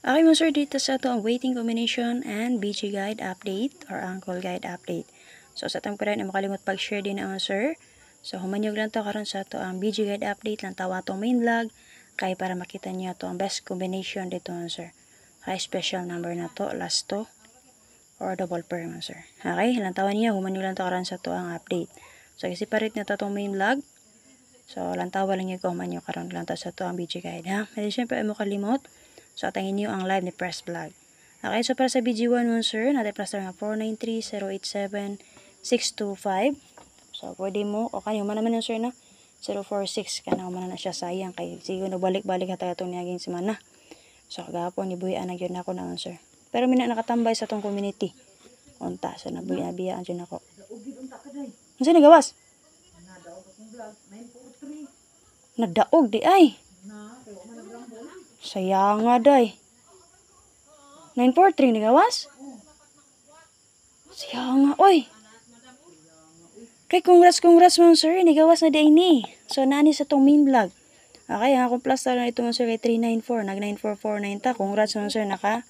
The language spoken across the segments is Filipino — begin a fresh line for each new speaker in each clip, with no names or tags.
Okay mo sir, dito sa ito ang waiting combination and BG guide update or uncle guide update. So sa itong pera, makalimot pag-share din naman sir. So humanyog lang to karon sa ito ang BG guide update lang tawa itong main vlog. Kaya para makita niyo ito ang best combination dito man sir. High special number na to, last to. Or double pair man sir. Okay, lang tawa niyo, humanyog lang to karon sa ito ang update. So separate na to itong main vlog. So lang tawa lang niyo kung humanyog karon lang to sa ito ang BG guide ha. Medyo syempre ay mo kalimot. So, atangin niyo ang live ni Press Vlog. Okay, so para sa BG1 mo, sir, natin plaster nga 493-087-625. So, pwede mo, o kanyo man naman yun, sir, na 046. Kanaw man na siya sayang. Kaya siguro balik-balik hata itong niyaging semana. So, kagapon, ibuhian na yun ako na, sir. Pero mina nakatambay sa itong community. Unta, so nabiyaan dyan ako. Ano siya nagawas? Nadaog, di ay. Sayang nga day. 943 nagawas? Sayang nga, oy. Kay congrats mo sir, nagawas na day ni. So nani sa tong main vlog. Okay, ang akong plus na ito mo sir kay 394, nag 9449 ta. Congrats mo sir, naka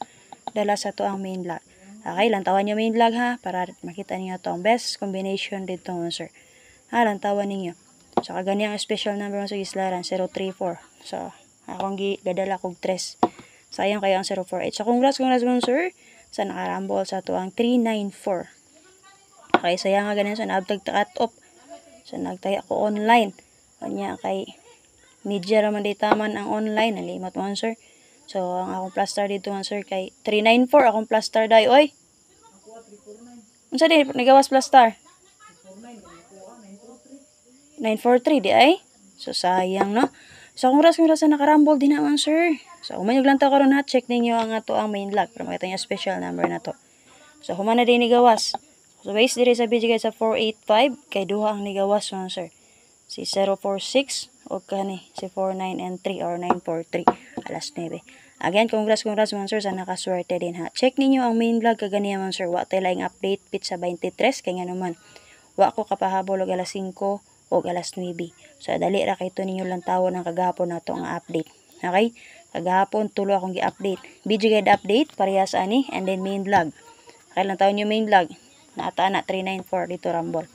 dala sa to ang main vlog. Okay, lantawan niyo main vlog ha para makita niyo to ang best combination dito mo sir. Ha, lantawan niyo. So kagani ang special number mo sa gislaran 034. So akong gadala kog 3. Sayang kayo ang 048. So congrats mo sir sa nakarambol sa tuang 394. Okay, sayang nga ganun sa naabtag cut off. So nagtaya ko online. Kanya kay media raman data man ang online, nalimot mo sir. So ang akong plus star dito man sir kay 394 akong plus star dai oy. Unsa di nagawas plus star? 943 di ay. So sayang no. So, congrats sa nakarambol din naman, sir. So, umanyog lang ta karon ha. Check ninyo ang ato ang main vlog para makita niyo special number na to. So, humana din ni gawas. So, base diri sa video sa 485 kay duha ang nigawas mo, sir. Si 046 o kani si 49 and 3 or 943 alas 9. Again, congrats mo, sir, sa nakaswerte din ha. Check ninyo ang main vlog kaganiya man, sir. Wa tay laing update pizza 23 kay nga naman. Wa ko kapahabol og alas 5 o alas 9. So, dali ra kay ito ninyo lang tawon ng kagahapon na ito ang update. Okay? Kagahapon, tulo akong i-update. Video guide update, parehas ani, and then main vlog. Okay lang tawon yung main vlog. Naata na 394 dito Rumble.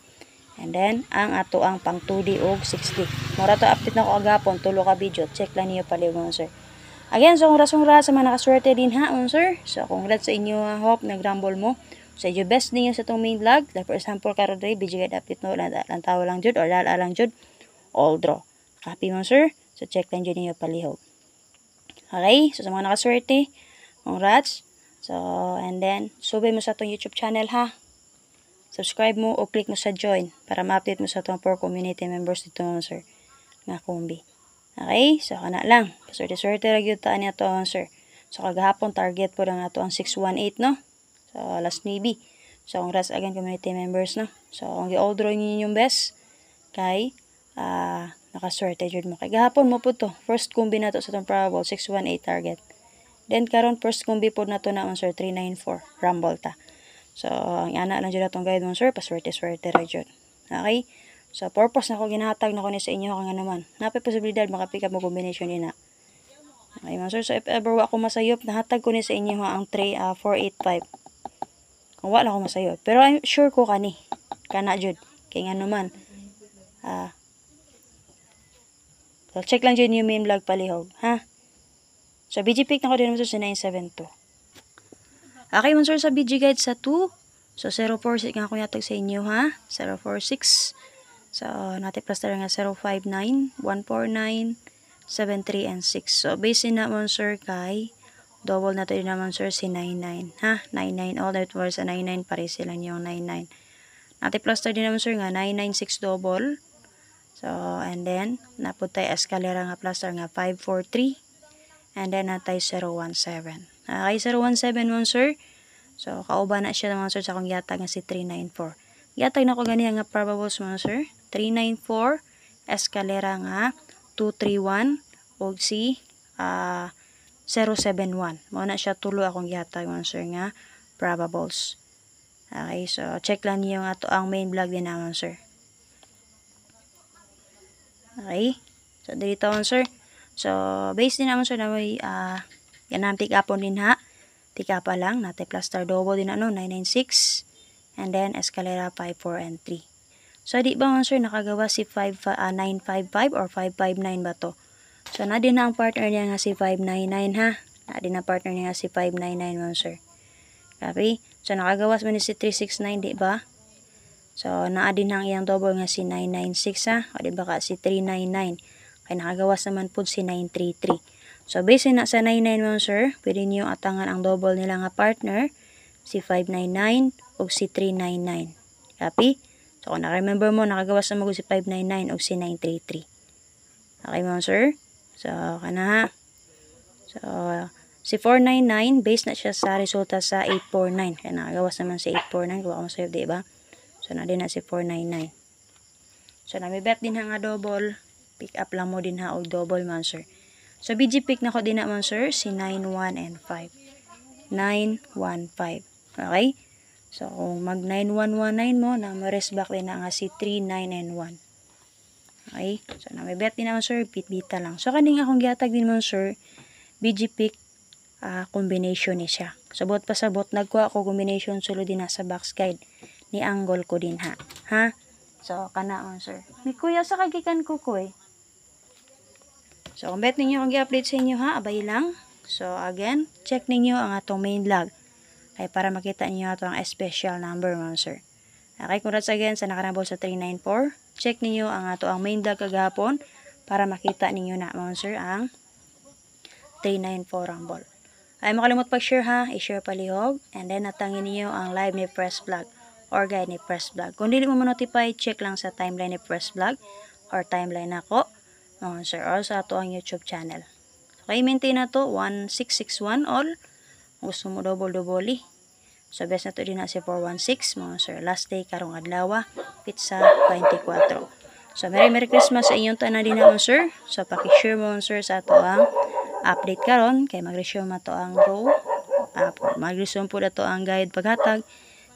And then, ang ato ang pang 2D o 6D. Mura to update na ko kagahapon, tulo ka video. Check lang niyo pala mo, sir. Again, so congrats sa mga nakaswerte din ha, sir. So, congrats sa inyo, hope, nag-rumble mo. So, your best ninyo sa itong main vlog. Like, for example, karon day, video guide update no, lantawa lang jud or lala lang jud. All draw. Copy mo, sir. So, check lang dyan ninyo palihog. Okay? So, sa mga nakaswerte, congrats. So, and then, subay mo sa itong YouTube channel, ha? Subscribe mo o click mo sa join para ma-update mo sa itong 4 community members dito, sir. Nga kumbi. Okay? So, kana lang. Paswerte-swerte lang yun taan niya ito, sir. So, kagahapon, target po lang na ito ang 618, no? So, last newbie. So, congrats again community members, no? So, ang i-all draw ninyo yung best kay nakaswerte jud mo. Kay gahapon mo po to. First combi na to sa itong Powerball, 618 target. Then, karon first combi po na to na sir, 394. Rumble ta. So, ang ana lang jud atong guide mo, sir. Paswerte-swerte ra jud. Okay? So, purpose na ko ginahatag na ko ni sa inyo kung naman. Napay posibilidad makapick up mo combination din na. Okay, mo, sir. So, if ever wa ko masayop, nahatag ko ni sa inyo ang 485. Kung wala ko masayo. Pero I'm sure ko kani. Kana jud. Kaya nga naman. So, check lang jud yung main vlog palihog. Ha? So, BG pick na ko din mo sa 972. Okay man sir sa BG guide sa 2. So, 046 nga ako yatag sa inyo ha. 046. So, natin plus nga 059, 149, 73, and 6. So, base na mo sir kay double na to din naman sir si 99. Ha? 99. All that was sa 99. Pare sila yung 99. Nati plus din naman sir nga 996 double. So, and then, naputay escalera nga plus nga 543. And then, natay 017. Okay, 017 mo sir. So, kauba na siya naman sir sa akong yatag nga si 394. Yatag na ko ganiya nga probables mo sir. 394. Escalera nga 231. O si 071. Mao na siya tulo akong gihatag man sir nga probables. Okay, so check lang niyo nga to ang main vlog din naman sir. Okay? So dito man sir. So base din naman sir na may Kanang pick upon din ha. Pick up lang. Natin plus star double din 996. And then escalera 5, 4, and 3. So, di ba sir, nakagawa si 955 or 559 ba to? So, na din na ang partner niya nga si 599 ha. Na din na partner niya nga si 599 mga sir. Copy? So, nakagawas man ni si 369, di ba? So, naa din ang iyang double nga si 996 ha. O, di ba ka si 399. Kaya nakagawas naman po si 933. So, base na sa 99 mga sir, pwede niyo atangan ang double nila nga partner, si 599 o si 399. Copy? So, kung naka-remember mo, nakagawas na mag si 599 o si 933. Okay mga sir? So, kana ha. So, si 499, base na siya sa resulta sa 849. Kaya nakagawas naman si 849. Kuha ko sa'yo, diba? So, na din na si 499. So, namibet din nga double. Pick up lang mo din ha o double man sir. So, BG pick na ko din naman sir, si 91 and 5. 915. Okay? So, kung mag 9119 mo, na ma-rest back din na nga si 39 and 1. Okay? So, namibet din naman sir, bit-bita lang. So, kaning akong gihatag din naman sir, BG pick combination ni siya. Sabot pa sabot, nagkuha ako combination solo din na sa box guide. Ni angle ko din ha. Ha? So, kana on sir. May kuya sa kagikan ko ko eh. So, kung bet ninyo akong i-update sa inyo ha, abay lang. So, again, check ninyo ang atong main log. Okay, para makita niyo ato ang special number mga sir. Okay, congrats again sa nakarambol sa 394. Check ninyo ang ato ang main log kagahapon para makita ninyo na mga sir ang 394 rumble. Ay makalimot pag-share ha, i-share palihog, and then natangin niyo ang live ni Press Vlog or guide ni Press Vlog. Kung hindi mo ma-notify, check lang sa timeline ni Press Vlog or timeline ako, mga sir, or sa ato ang YouTube channel. Okay, maintain na to, 1661 all. Gusto mo double-double. So, best na to din na si 416, mga sir. Last day, karong adlaw, pizza 24. So, Merry Christmas sa inyong tanan din na, sir. So, pakishare mo, sir, sa ato ang update karon kay mag-resume to ang go. Mag-resume po na to ang guide paghatag,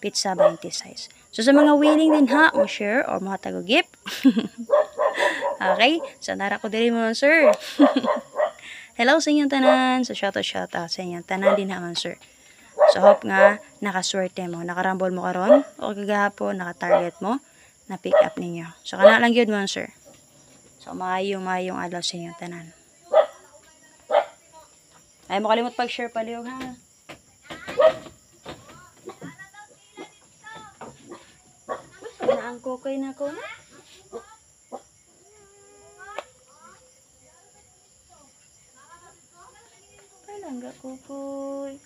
pizza 20 size. So, sa mga willing din ha, mo share or mga tago-gift. Okay? So, nara ko din mo, sir. Hello sa inyong tanan. So, shoutout sa inyong tanan din naman, sir. So, hope nga nakaswerte mo. Nakarambol mo karon o kagahapon, naka-target mo, na-pick up ninyo. So, kana lang yun mo, sir. So, maayong adlaw sa inyong tanan. Ay, makalimot pag-share palihog ha. Na ang kukoy na ko na. Palangga kukoy.